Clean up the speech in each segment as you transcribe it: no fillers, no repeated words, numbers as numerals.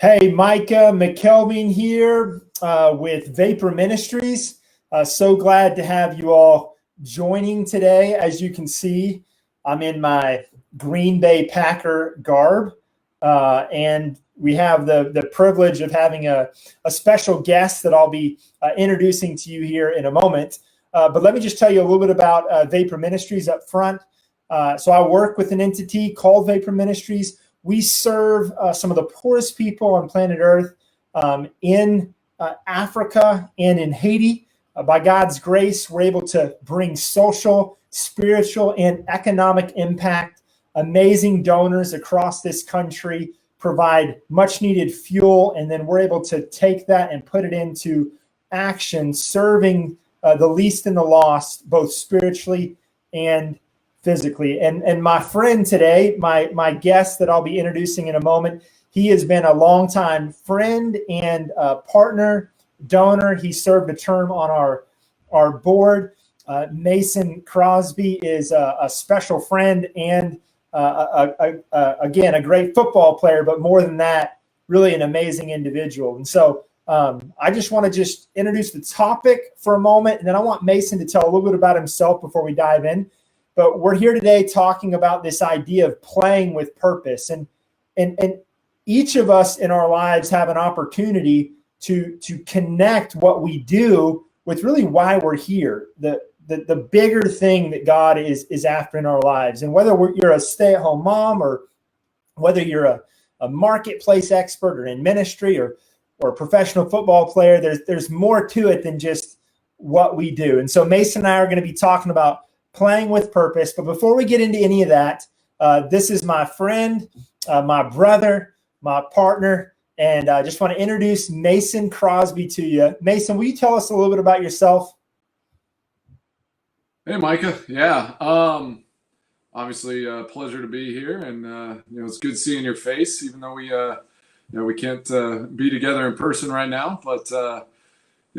Hey, Micah, McElveen here with Vapor Ministries. So glad to have you all joining today. As you can see, I'm in my Green Bay Packer garb, and we have the privilege of having a special guest that I'll be introducing to you here in a moment. But let me just tell you a little bit about Vapor Ministries up front. So I work with an entity called Vapor Ministries. We serve some of the poorest people on planet Earth in Africa and in Haiti. By God's grace, we're able to bring social, spiritual, and economic impact. Amazing donors across this country provide much needed fuel, and then we're able to take that and put it into action, serving the least and the lost, both spiritually and physically. And my friend today, my guest that I'll be introducing in a moment, he has been a longtime friend and partner, donor. He served a term on our board. Mason Crosby is a special friend and again, a great football player, but more than that, really an amazing individual. And so I just want to introduce the topic for a moment, and then I want Mason to tell a little bit about himself before we dive in. But we're here today talking about this idea of playing with purpose. And each of us in our lives have an opportunity to connect what we do with really why we're here, the bigger thing that God is after in our lives. And whether you're a stay-at-home mom or whether you're a marketplace expert or in ministry or a professional football player, there's more to it than just what we do. And so Mason and I are going to be talking about playing with purpose. But before we get into any of that, this is my friend, my brother, my partner, and I just want to introduce Mason Crosby to you. Mason, will you tell us a little bit about yourself? Hey, Micah. Yeah. Obviously a pleasure to be here, and it's good seeing your face, even though we can't be together in person right now. But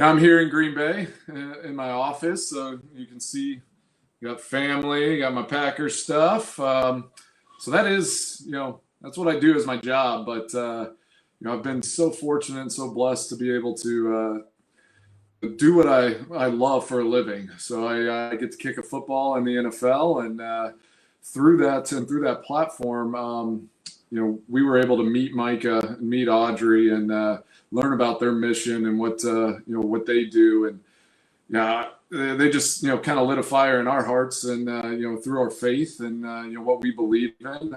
I'm here in Green Bay in my office, so you can see. Got family, got my Packers stuff. So that is, that's what I do as my job. But, I've been so fortunate and so blessed to be able to do what I love for a living. So I get to kick a football in the NFL. And through that platform, we were able to meet Micah, meet Audrey, and learn about their mission and what they do. And yeah, they just kind of lit a fire in our hearts, and through our faith and what we believe in,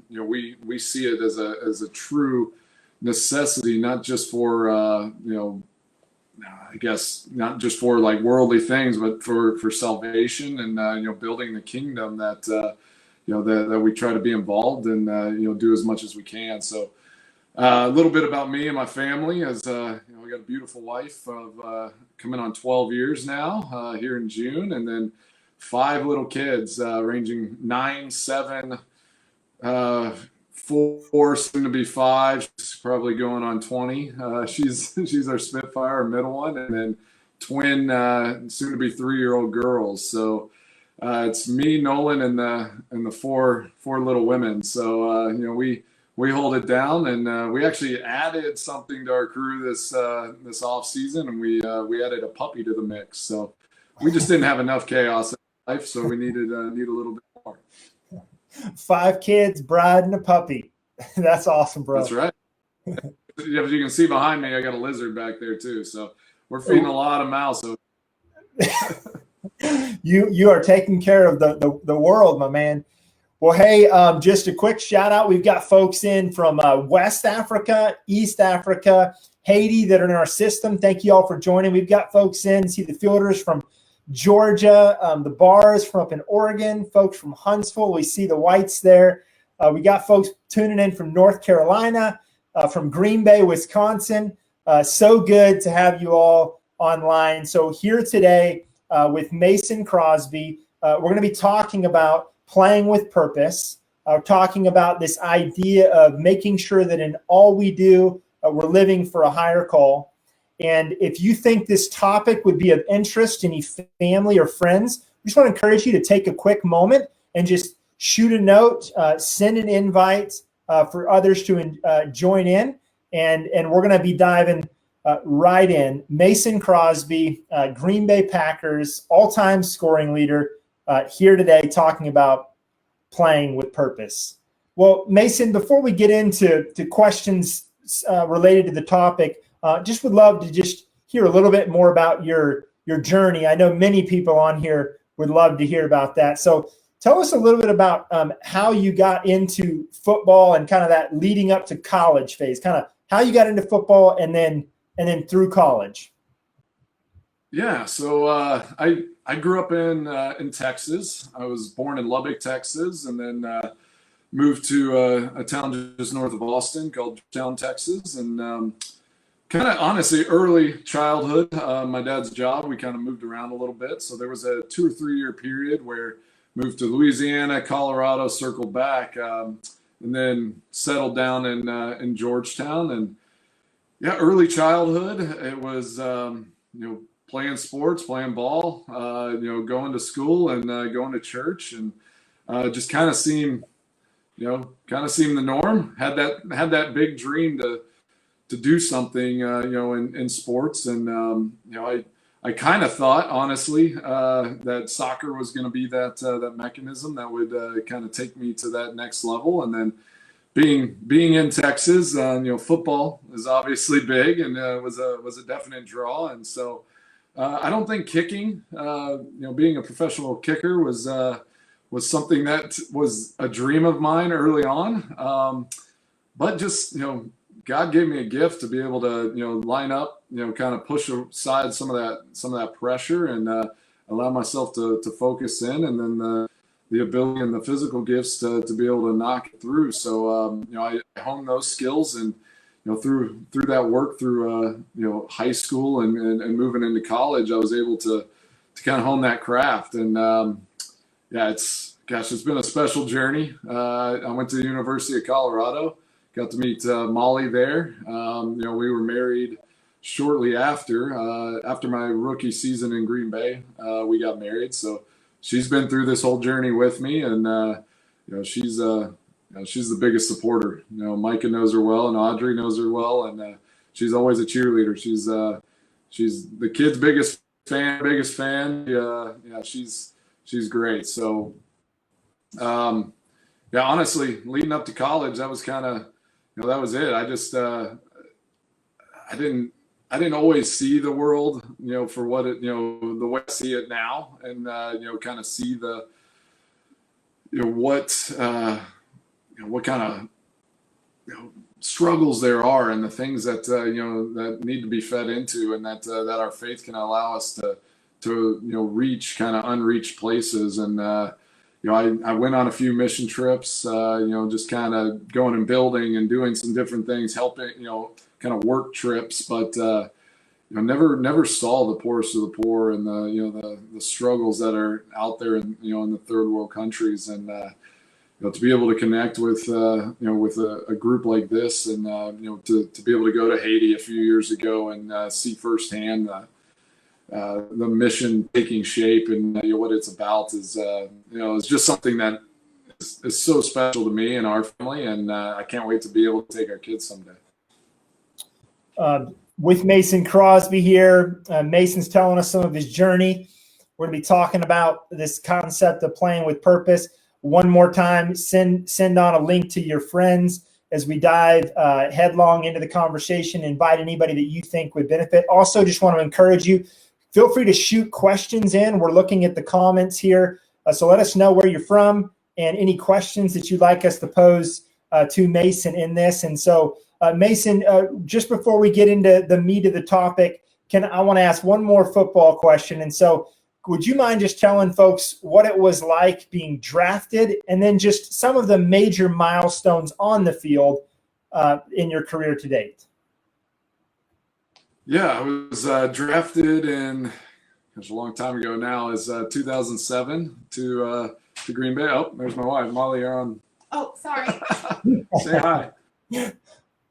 we see it as a true necessity, not just for I guess not just for like worldly things, but for salvation and building the kingdom that that we try to be involved and do as much as we can. So. A little bit about me and my family, as we got a beautiful wife of coming on 12 years now here in June, and then 5 little kids ranging 9, 7, 4, soon to be 5. She's probably going on 20. She's our Spitfire, our middle one, and then twin, soon to be 3-year-old girls. So it's me, Nolan, and the four little women. So we hold it down, and we actually added something to our crew this off season, and we added a puppy to the mix. So we just didn't have enough chaos in life, so we need a little bit more. 5 kids, bride, and a puppy. That's awesome, bro. That's right. As you can see behind me, I got a lizard back there too. So we're feeding a lot of mouths. You are taking care of the world, my man. Well, hey, just a quick shout out. We've got folks in from West Africa, East Africa, Haiti that are in our system. Thank you all for joining. We've got folks in. See the fielders from Georgia, the bars from up in Oregon, folks from Huntsville. We see the whites there. We got folks tuning in from North Carolina, from Green Bay, Wisconsin. So good to have you all online. So here today with Mason Crosby, we're going to be talking about playing with purpose, talking about this idea of making sure that in all we do, we're living for a higher call. And if you think this topic would be of interest to any family or friends, we just want to encourage you to take a quick moment and just shoot a note, send an invite for others to join in. and we're going to be diving right in. Mason Crosby, Green Bay Packers all-time scoring leader, here today talking about playing with purpose. Well, Mason, before we get into questions related to the topic, just would love to just hear a little bit more about your journey. I know many people on here would love to hear about that. So tell us a little bit about how you got into football and kind of that leading up to college phase, kind of how you got into football and then through college. Yeah, so I grew up in Texas. I was born in Lubbock, Texas, and then moved to a town just north of Austin called Town, Texas. And kind of honestly, early childhood, my dad's job, we kind of moved around a little bit. So there was a 2 or 3 year period where moved to Louisiana, Colorado, circled back, and then settled down in Georgetown. And yeah, early childhood, it was playing sports, playing ball, going to school and going to church, and just kind of seemed the norm. Had that big dream to do something, in sports, and I kind of thought, honestly, that soccer was going to be that mechanism that would kind of take me to that next level. And then being in Texas, football is obviously big, and was a definite draw. And so I don't think kicking, being a professional kicker was something that was a dream of mine early on. But just, God gave me a gift to be able to, line up, kind of push aside some of that pressure and allow myself to focus in, and then the ability and the physical gifts to be able to knock it through. So, I honed those skills, and, through that work through, high school and moving into college, I was able to kind of hone that craft. And it's been a special journey. I went to the University of Colorado. Got to meet Molly there. We were married shortly after my rookie season in Green Bay. We got married, so she's been through this whole journey with me, and she's the biggest supporter. Micah knows her well, and Audrey knows her well, and she's always a cheerleader. She's the kid's biggest fan. She's great. So, honestly, leading up to college, that was kind of. That was it. I just, I didn't always see the world, for what it, the way I see it now, and, kind of see the, what kind of, struggles there are, and the things that, that need to be fed into, and that our faith can allow us to reach kind of unreached places. And, I went on a few mission trips, just kind of going and building and doing some different things, helping, kind of work trips, but, never saw the poorest of the poor and the struggles that are out there in the third world countries. And, to be able to connect with, with a group like this, and, to be able to go to Haiti a few years ago and see firsthand the mission taking shape, and what it's about is it's just something that is so special to me and our family, and I can't wait to be able to take our kids someday. With Mason Crosby here, Mason's telling us some of his journey. We're going to be talking about this concept of playing with purpose. One more time, send on a link to your friends as we dive headlong into the conversation. Invite anybody that you think would benefit. Also, just want to encourage you, feel free to shoot questions in. We're looking at the comments here. So let us know where you're from and any questions that you'd like us to pose to Mason in this. And so, Mason, just before we get into the meat of the topic, I want to ask one more football question. And so would you mind just telling folks what it was like being drafted, and then just some of the major milestones on the field in your career to date? Yeah, I was drafted in, gosh, a long time ago now, is 2007 to Green Bay. Oh, there's my wife, Molly. You're on. Oh, sorry. Say hi.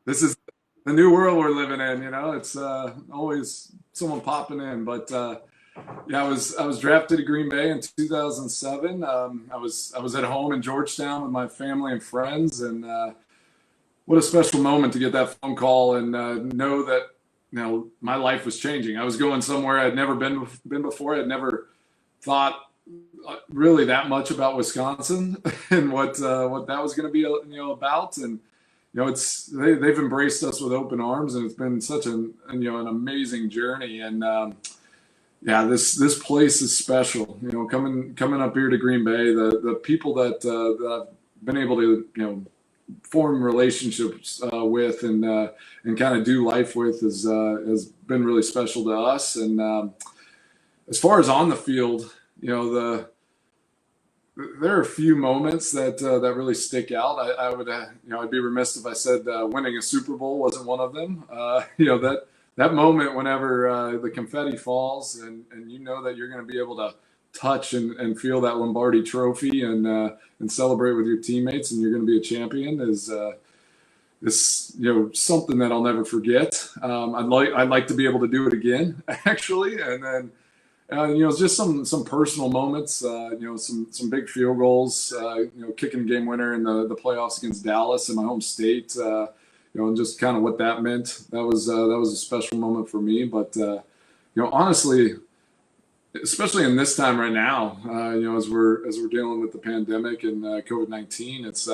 This is the new world we're living in. It's always someone popping in. But yeah, I was drafted to Green Bay in 2007. I was at home in Georgetown with my family and friends, and what a special moment to get that phone call and know that my life was changing. I was going somewhere I'd never been before. I'd never thought really that much about Wisconsin and what that was going to be about. And they've embraced us with open arms, and it's been such an amazing journey. And this place is special. Coming up here to Green Bay, the people that I've been able to form relationships with and kind of do life with has been really special to us. And as far as on the field, there are a few moments that really stick out. I would I'd be remiss if I said winning a Super Bowl wasn't one of them. That moment whenever the confetti falls and that you're going to be able to touch and feel that Lombardi trophy and celebrate with your teammates, and you're going to be a champion is something that I'll never forget. I'd like to be able to do it again, actually, and then just some personal moments. Some big field goals. Kicking game winner in the playoffs against Dallas in my home state. And just kind of what that meant. That was a special moment for me. But honestly, especially in this time right now, as we're dealing with the pandemic and COVID-19, it's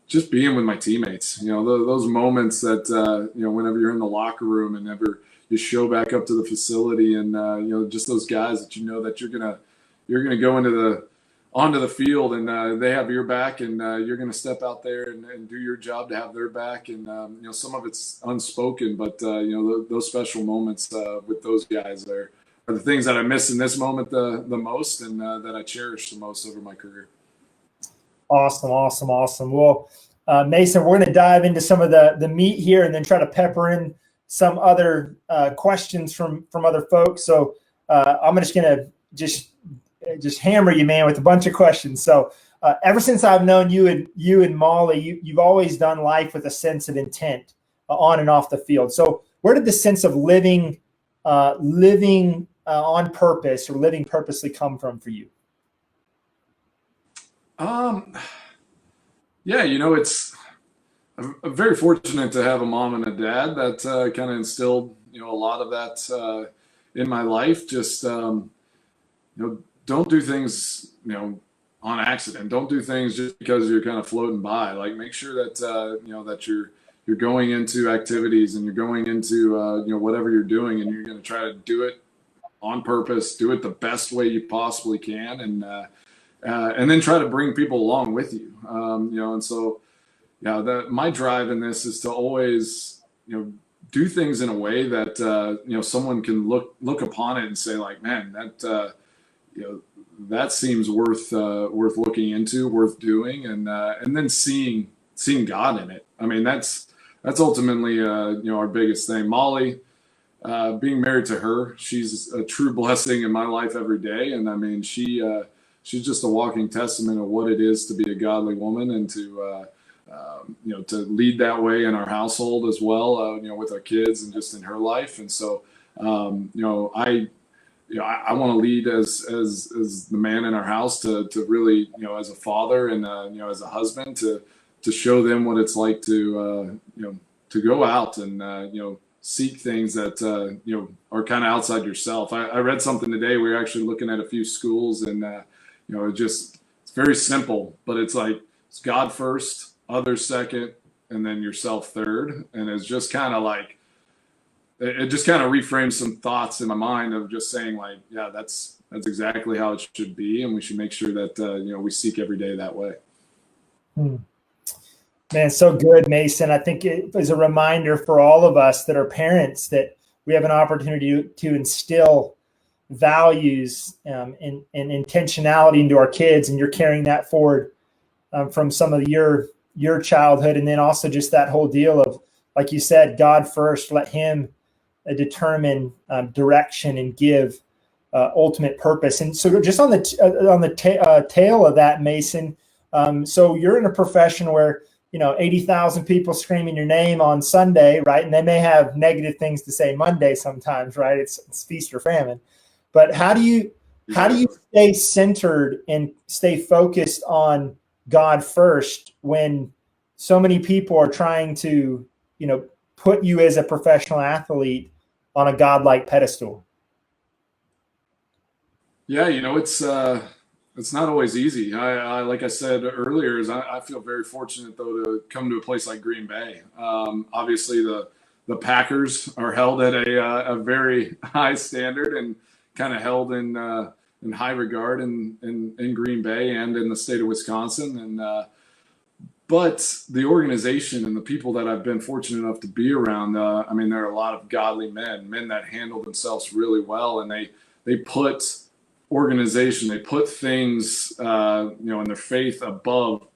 just being with my teammates. Those moments that whenever you're in the locker room and never you show back up to the facility, and just those guys that that you're gonna go onto the field, and they have your back, and you're gonna step out there and do your job to have their back. And some of it's unspoken, but those special moments with those guys are the things that I miss in this moment the most, and that I cherish the most over my career. Awesome. Well, Mason, we're going to dive into some of the meat here and then try to pepper in some other questions from other folks. So I'm just going to just hammer you, man, with a bunch of questions. So ever since I've known you and Molly, you've always done life with a sense of intent on and off the field. So where did the sense of living on purpose or living purposely come from for you? It's I'm very fortunate to have a mom and a dad that kind of instilled a lot of that in my life. Just don't do things on accident. Don't do things just because you're kind of floating by. Like, make sure that that you're going into activities and you're going into whatever you're doing, and you're going to try to do it on purpose, do it the best way you possibly can, and then try to bring people along with you. And so my drive in this is to always do things in a way that someone can look upon it and say, like, man, that that seems worth looking into, worth doing, and then seeing God in it. I mean, that's ultimately our biggest thing. Molly, being married to her, she's a true blessing in my life every day, and I mean, she's just a walking testament of what it is to be a godly woman, and to lead that way in our household as well, with our kids and just in her life. And so I want to lead as the man in our house to really, as a father and as a husband, to show them what it's like to go out and seek things that are kind of outside yourself. I read something today. We were actually looking at a few schools, and it's very simple, but it's like, it's God first, others second, and then yourself third. And it's just kind of like, it just kind of reframes some thoughts in my mind of just saying, like, yeah, that's exactly how it should be, and we should make sure that we seek every day that way. Man, so good, Mason. I think it is a reminder for all of us that are parents that we have an opportunity to instill values and intentionality into our kids, and you're carrying that forward from some of your childhood, and then also just that whole deal of, like you said, God first, let Him determine direction and give ultimate purpose. And so, just on the tail of that, Mason. So you're in a profession where 80,000 people screaming your name on Sunday, right? And they may have negative things to say Monday sometimes, right? It's feast or famine. But how do you stay centered and stay focused on God first when so many people are trying to, put you as a professional athlete on a godlike pedestal. Yeah, it's not always easy. I like I said earlier, I feel very fortunate though to come to a place like Green Bay. Obviously, the Packers are held at a very high standard and kind of held in high regard in Green Bay and in the state of Wisconsin. But the organization and the people that I've been fortunate enough to be around, there are a lot of godly men that handle themselves really well, and they put organization, they put things, in their faith above,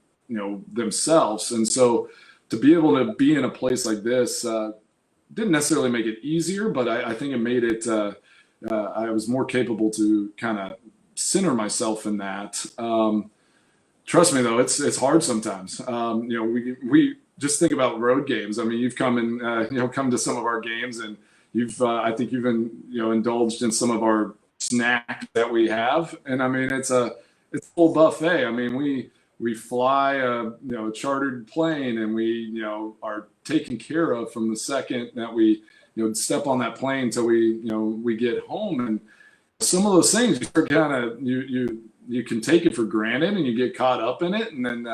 themselves. And so to be able to be in a place like this didn't necessarily make it easier, but I think it made it, I was more capable to kind of center myself in that. Trust me though, it's hard sometimes. We just think about road games. I mean, you've come and come to some of our games, and I think you've been indulged in some of our snacks that we have, and I mean it's a full buffet. I mean we fly a chartered plane, and we are taken care of from the second that we step on that plane till we get home. And some of those things you kind of you can take it for granted and you get caught up in it. And then,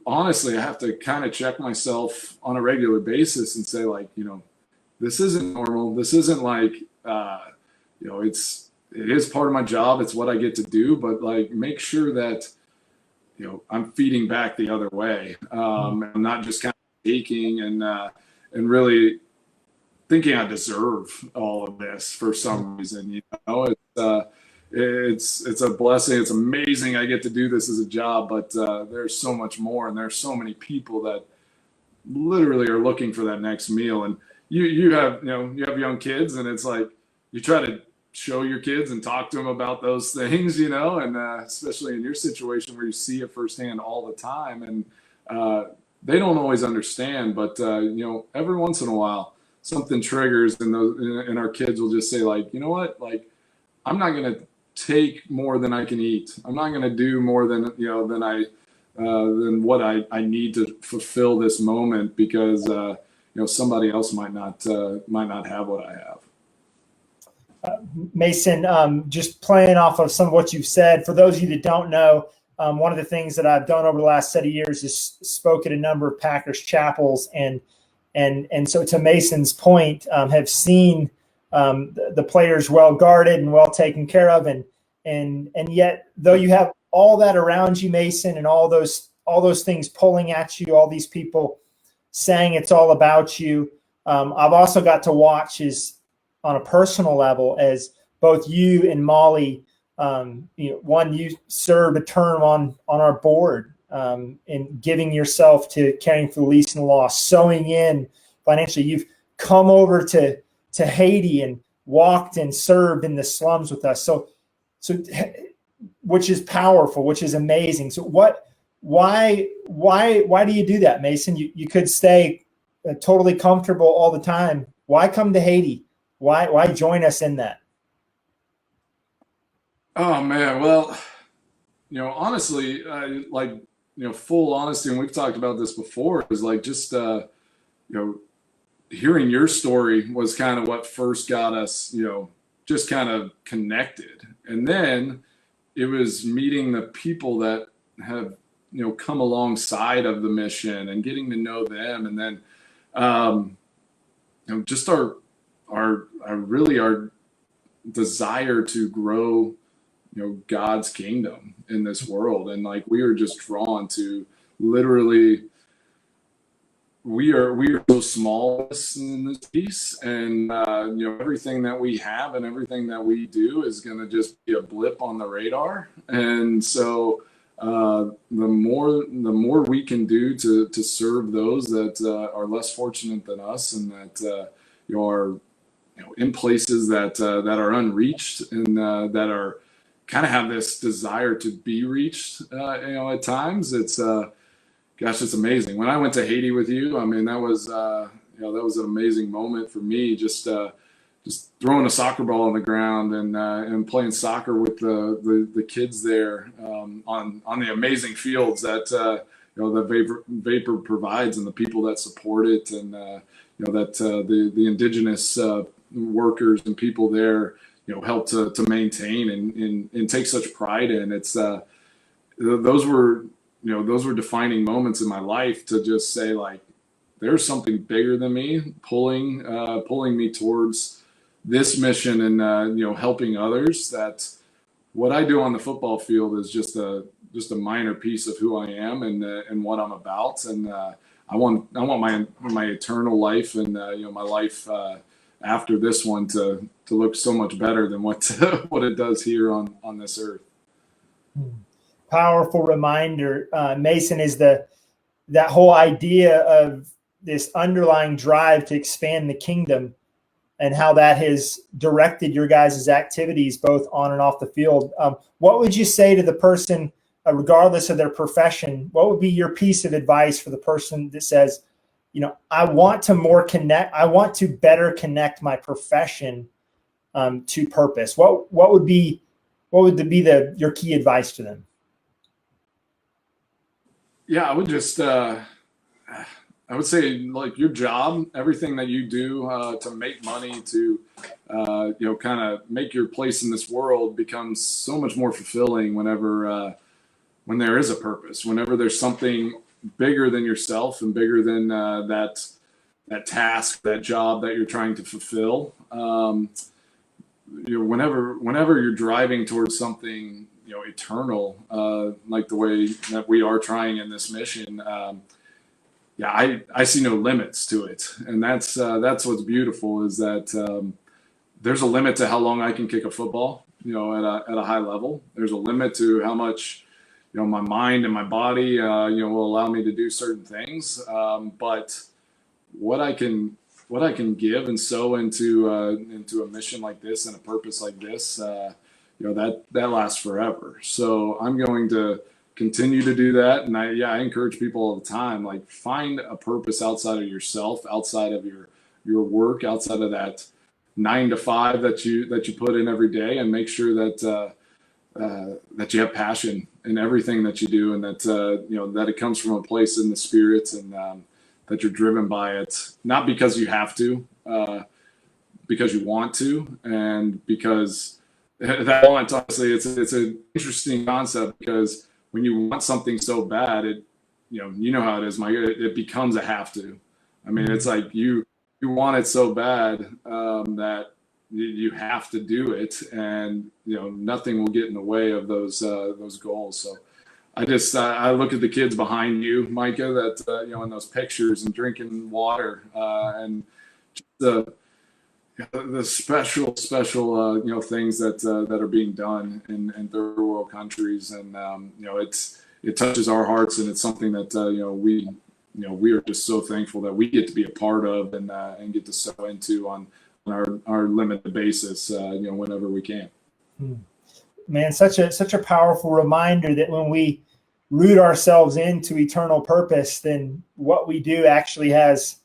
honestly, I have to kind of check myself on a regular basis and say, like, this isn't normal. This isn't like, it is part of my job. It's what I get to do, but like, make sure that, I'm feeding back the other way. I'm not just kind of taking and really thinking I deserve all of this for some reason. It's a blessing. It's amazing I get to do this as a job, but there's so much more, and there's so many people that literally are looking for that next meal. And you have young kids, and it's like you try to show your kids and talk to them about those things, and especially in your situation where you see it firsthand all the time, and they don't always understand, but every once in a while something triggers, and our kids will just say, like, you know what, like, I'm not going to take more than I can eat. I'm not going to do more than than what I need to fulfill this moment, because somebody else might not have what I have. Mason, just playing off of some of what you've said, for those of you that don't know, one of the things that I've done over the last set of years is spoke at a number of Packers chapels, and so to Mason's point, have seen the players well guarded and well taken care of, and yet though you have all that around you, Mason, and all those things pulling at you, all these people saying it's all about you, I've also got to watch on a personal level as both you and Molly, one, you served a term on our board, in giving yourself to caring for the least and the lost, sowing in financially. You've come over to Haiti and walked and served in the slums with us. So which is powerful, which is amazing. So why do you do that, Mason? You could stay totally comfortable all the time. Why come to Haiti? Why join us in that? Oh man, well, honestly, full honesty, and we've talked about this before, is like just hearing your story was kind of what first got us, just kind of connected. And then it was meeting the people that have, come alongside of the mission and getting to know them. And then, just our desire to grow, God's kingdom in this world. And like, we are just drawn to literally, we are so small in this piece, and everything that we have and everything that we do is going to just be a blip on the radar. And so the more we can do to serve those that are less fortunate than us, and that are in places that are unreached, and that are kind of have this desire to be reached, at times, it's gosh, it's amazing. When I went to Haiti with you, I mean, that was that was an amazing moment for me. Just throwing a soccer ball on the ground and playing soccer with the kids there, on the amazing fields that that Vapor provides, and the people that support it, and that the indigenous workers and people there help to maintain and take such pride in. It's those were defining moments in my life to just say, like, there's something bigger than me pulling me towards this mission, and helping others. That what I do on the football field is just a minor piece of who I am and what I'm about. And I want my eternal life, and my life after this one to look so much better than what what it does here on this earth. Powerful reminder, Mason, is that whole idea of this underlying drive to expand the kingdom, and how that has directed your guys' activities both on and off the field. What would you say to the person, regardless of their profession? What would be your piece of advice for the person that says, I want to better connect my profession to purpose? What would be your key advice to them? Yeah, I would just I would say, like, your job, everything that you do to make money, to kind of make your place in this world, becomes so much more fulfilling when there is a purpose, whenever there's something bigger than yourself and bigger than that task, that job that you're trying to fulfill. Whenever you're driving towards something eternal, like the way that we are trying in this mission. I see no limits to it, and that's what's beautiful, is that there's a limit to how long I can kick a football, at a high level. There's a limit to how much my mind and my body will allow me to do certain things, but what I can give and sow into a mission like this and a purpose like this, that lasts forever. So I'm going to continue to do that. And I encourage people all the time, like, find a purpose outside of yourself, outside of your work, outside of that 9 to 5 that you put in every day, and make sure that you have passion in everything that you do, and that that it comes from a place in the spirit, and that you're driven by it, not because you have to, because you want to, and because that want, honestly, it's an interesting concept, because when you want something so bad, it, how it is, Micah, it becomes a have to. I mean, it's like you want it so bad that you have to do it, and nothing will get in the way of those goals. So I look at the kids behind you, Micah, that in those pictures, and drinking water, and just the special things that are being done in third world countries, and it touches our hearts, and it's something that we are just so thankful that we get to be a part of, and get to sow into on our limited basis, whenever we can. Man, such a powerful reminder that when we root ourselves into eternal purpose, then what we do actually has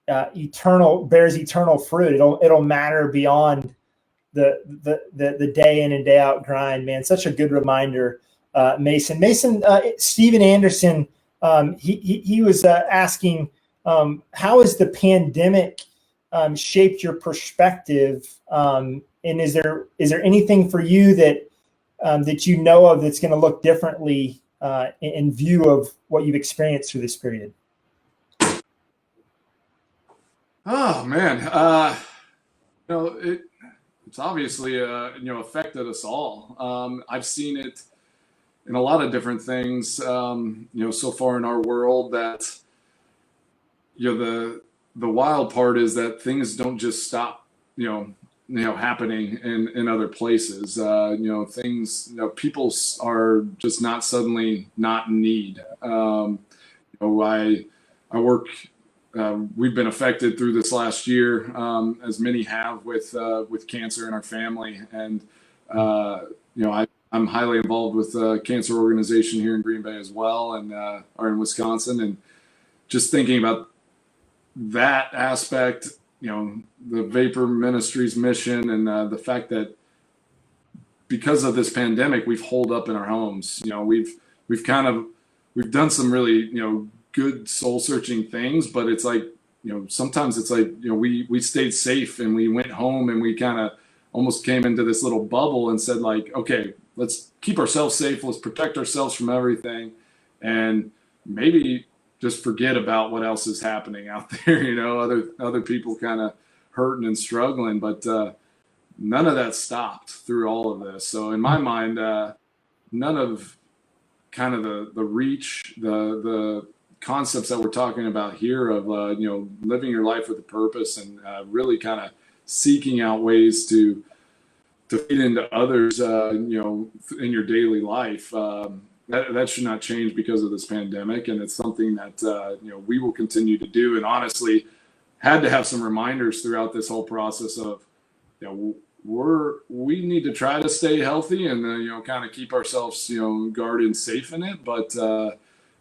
bears eternal fruit. It'll matter beyond the day in and day out grind. Man, such a good reminder, Mason. Steven Anderson, he was asking, how has the pandemic shaped your perspective? And is there anything for you that of that's going to look differently in view of what you've experienced through this period? Oh man, it's obviously affected us all. I've seen it in a lot of different things, so far in our world, that the wild part is that things don't just stop, happening in other places. Things, people are just not suddenly not in need. I work. We've been affected through this last year, as many have, with cancer in our family, and I'm highly involved with a cancer organization here in Green Bay as well, and or in Wisconsin, and just thinking about that aspect, the Vapor Ministries mission, and the fact that because of this pandemic, we've holed up in our homes. We've kind of we've done some really, good soul searching things, but it's like, sometimes it's like, we stayed safe and we went home and we kind of almost came into this little bubble and said like, okay, let's keep ourselves safe. Let's protect ourselves from everything. And maybe just forget about what else is happening out there, other people kind of hurting and struggling, but none of that stopped through all of this. So in my mind, none of kind of the reach, the concepts that we're talking about here of, living your life with a purpose and really kind of seeking out ways to feed into others, in your daily life. That should not change because of this pandemic. And it's something that, we will continue to do. And honestly, had to have some reminders throughout this whole process of, we need to try to stay healthy and, kind of keep ourselves, guarded and safe in it. But,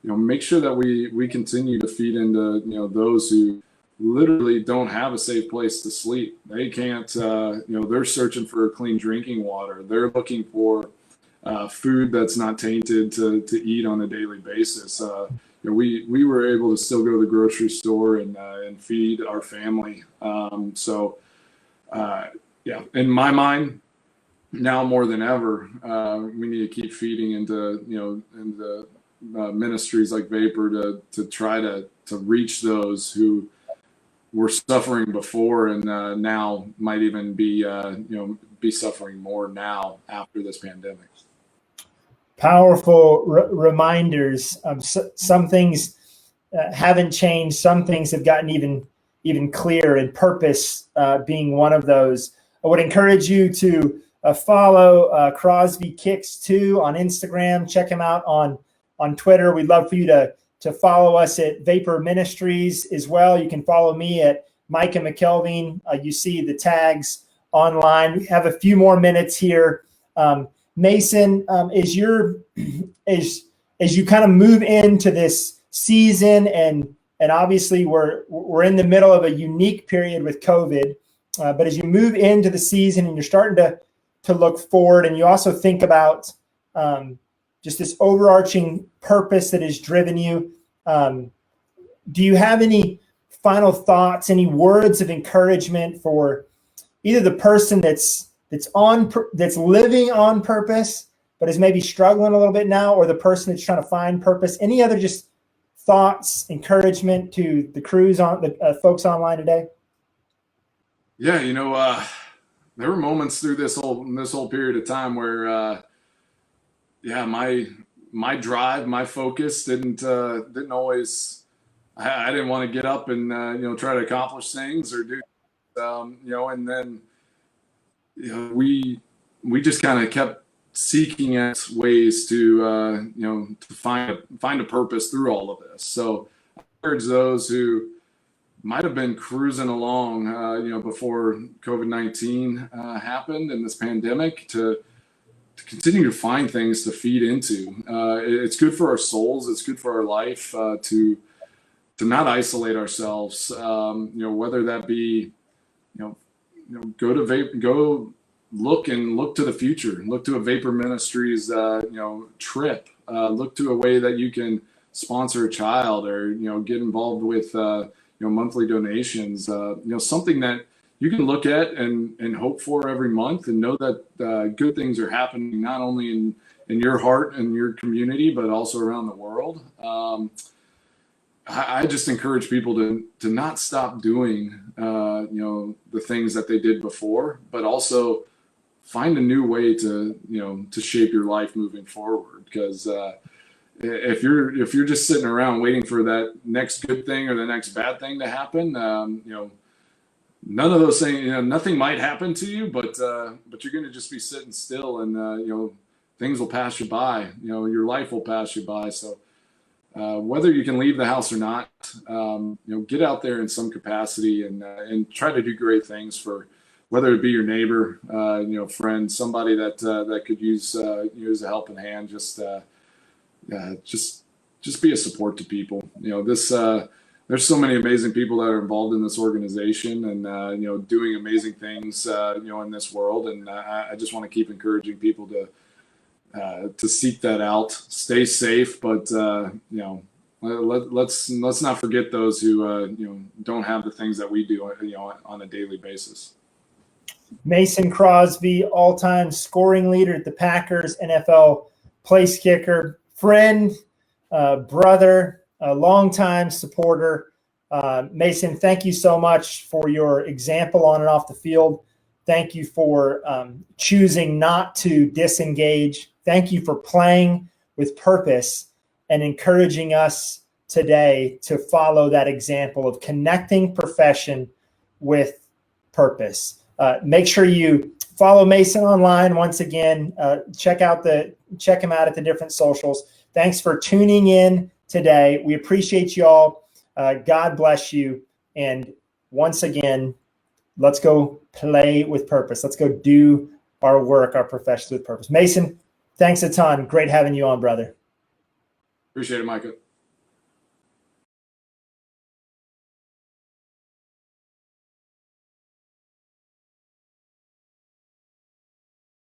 make sure that we continue to feed into, those who literally don't have a safe place to sleep. They can't, they're searching for clean drinking water. They're looking for food that's not tainted to eat on a daily basis. We were able to still go to the grocery store and feed our family. In my mind, now more than ever, we need to keep feeding into ministries like Vapor to try to reach those who were suffering before and now might even be suffering more now after this pandemic. Powerful reminders. Some things haven't changed. Some things have gotten even clearer, and purpose being one of those. I would encourage you to follow Crosby Kicks 2 on Instagram. Check him out on Twitter. We'd love for you to follow us at Vapor Ministries as well. You can follow me at Micah McElveen. You see the tags online. We have a few more minutes here. Mason, as you kind of move into this season, and obviously we're in the middle of a unique period with COVID, but as you move into the season and you're starting to look forward, and you also think about just this overarching purpose that has driven you, do you have any final thoughts, any words of encouragement for either the person that's living on purpose, but is maybe struggling a little bit now, or the person that's trying to find purpose? Any other just thoughts, encouragement to the crews on the folks online today? Yeah, there were moments through this whole period of time where, my drive, my focus didn't always. I didn't want to get up and try to accomplish things or do, and then. We just kind of kept seeking at ways to to find a purpose through all of this. So I encourage those who might have been cruising along, before COVID-19 happened and this pandemic, to continue to find things to feed into. It's good for our souls. It's good for our life to not isolate ourselves. Whether that be go look to the future, look to a Vapor Ministries, trip, look to a way that you can sponsor a child or, get involved with, monthly donations, something that you can look at and hope for every month, and know that good things are happening, not only in your heart and your community, but also around the world. I just encourage people to not stop doing, the things that they did before, but also find a new way to shape your life moving forward. Because if you're just sitting around waiting for that next good thing or the next bad thing to happen, none of those things, nothing might happen to you, but you're going to just be sitting still, and things will pass you by. Your life will pass you by. So. Whether you can leave the house or not, get out there in some capacity and try to do great things for, whether it be your neighbor, friend, somebody that could use a helping hand. Just be a support to people. There's so many amazing people that are involved in this organization and doing amazing things in this world, and I just want to keep encouraging people to to seek that out. Stay safe, but let's not forget those who don't have the things that we do on a daily basis. Mason Crosby, all-time scoring leader at the Packers, NFL place kicker, friend, brother, a longtime supporter. Mason, thank you so much for your example on and off the field. Thank you for choosing not to disengage. Thank you for playing with purpose and encouraging us today to follow that example of connecting profession with purpose. Make sure you follow Mason online. Once again, check him out at the different socials. Thanks for tuning in today. We appreciate you all. God bless you. And once again, let's go play with purpose. Let's go do our work, our professions with purpose. Mason, thanks a ton. Great having you on, brother. Appreciate it, Micah.